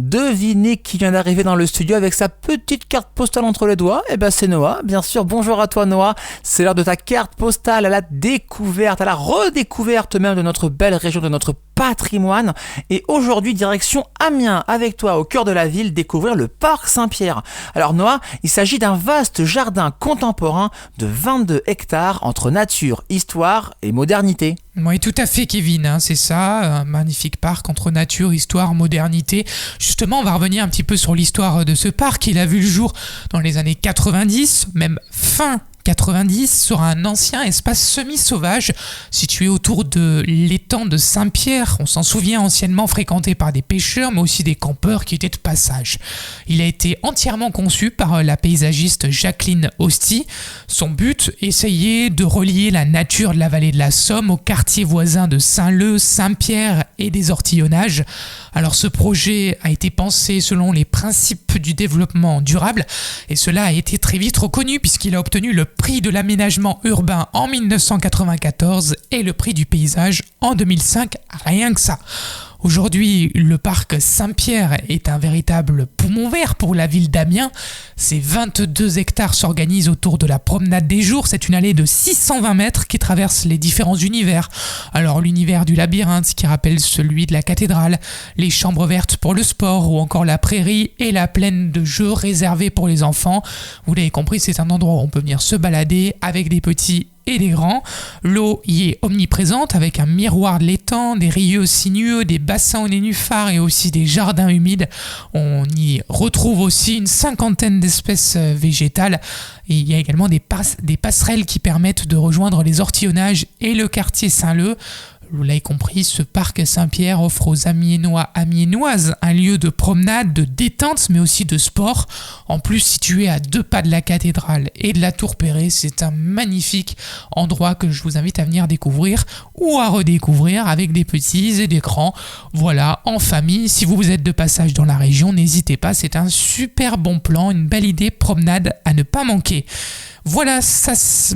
Devinez qui vient d'arriver dans le studio avec sa petite carte postale entre les doigts. Eh ben c'est Noah, bien sûr. Bonjour à toi Noah. C'est l'heure de ta carte postale, à la découverte, à la redécouverte même de notre belle région, de notre patrimoine. Et aujourd'hui, direction Amiens, avec toi au cœur de la ville, découvrir le parc Saint-Pierre. Alors Noah, il s'agit d'un vaste jardin contemporain de 22 hectares entre nature, histoire et modernité. Oui, tout à fait, Kevin, c'est ça, un magnifique parc entre nature, histoire, modernité. Justement, on va revenir un petit peu sur l'histoire de ce parc. Il a vu le jour dans les années 90, même fin 90, sur un ancien espace semi-sauvage situé autour de l'étang de Saint-Pierre. On s'en souvient, anciennement fréquenté par des pêcheurs mais aussi des campeurs qui étaient de passage. Il a été entièrement conçu par la paysagiste Jacqueline Hosty. Son but, essayer de relier la nature de la vallée de la Somme aux quartiers voisins de Saint-Leu, Saint-Pierre et des Ortillonnages. Alors ce projet a été pensé selon les principes du développement durable et cela a été très vite reconnu puisqu'il a obtenu le prix de l'aménagement urbain en 1994 et le prix du paysage en 2005, rien que ça. Aujourd'hui, le parc Saint-Pierre est un véritable poumon vert pour la ville d'Amiens. Ces 22 hectares s'organisent autour de la promenade des jours. C'est une allée de 620 mètres qui traverse les différents univers. Alors l'univers du labyrinthe qui rappelle celui de la cathédrale, les chambres vertes pour le sport ou encore la prairie et la plaine de jeux réservée pour les enfants. Vous l'avez compris, c'est un endroit où on peut venir se balader avec des petits et des grands. L'eau y est omniprésente avec un miroir de l'étang, des rieux sinueux, des bassins aux nénuphars et aussi des jardins humides. On y retrouve aussi une cinquantaine d'espèces végétales et il y a également des passerelles qui permettent de rejoindre les Ortillonnages et le quartier Saint-Leu. Vous l'avez compris, ce parc Saint-Pierre offre aux Amiénois, Amiénoises un lieu de promenade, de détente, mais aussi de sport. En plus, situé à 2 pas de la cathédrale et de la tour Perret, c'est un magnifique endroit que je vous invite à venir découvrir ou à redécouvrir avec des petits et des grands. Voilà, en famille, si vous êtes de passage dans la région, n'hésitez pas, c'est un super bon plan, une belle idée promenade à ne pas manquer. Voilà,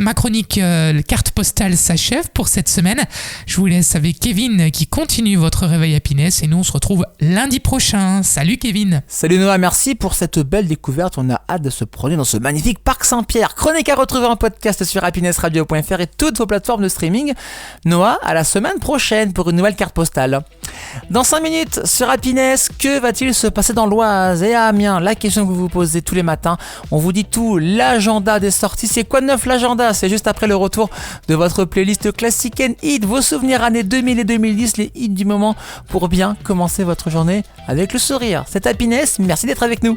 ma chronique carte postale s'achève pour cette semaine. Je vous laisse avec Kevin qui continue votre réveil happiness et nous on se retrouve lundi prochain. Salut Kevin. Salut Noah, merci pour cette belle découverte. On a hâte de se promener dans ce magnifique parc Saint-Pierre. Chronique à retrouver en podcast sur happinessradio.fr et toutes vos plateformes de streaming. Noah, à la semaine prochaine pour une nouvelle carte postale. Dans 5 minutes sur Happiness, que va-t-il se passer dans l'Oise et à Amiens? La question que vous vous posez tous les matins. On vous dit tout, l'agenda des sorties. C'est quoi de neuf l'agenda? C'est juste après le retour de votre playlist Classic and Hit, vos souvenirs années 2000 et 2010, les hits du moment pour bien commencer votre journée avec le sourire. C'est Happiness, merci d'être avec nous.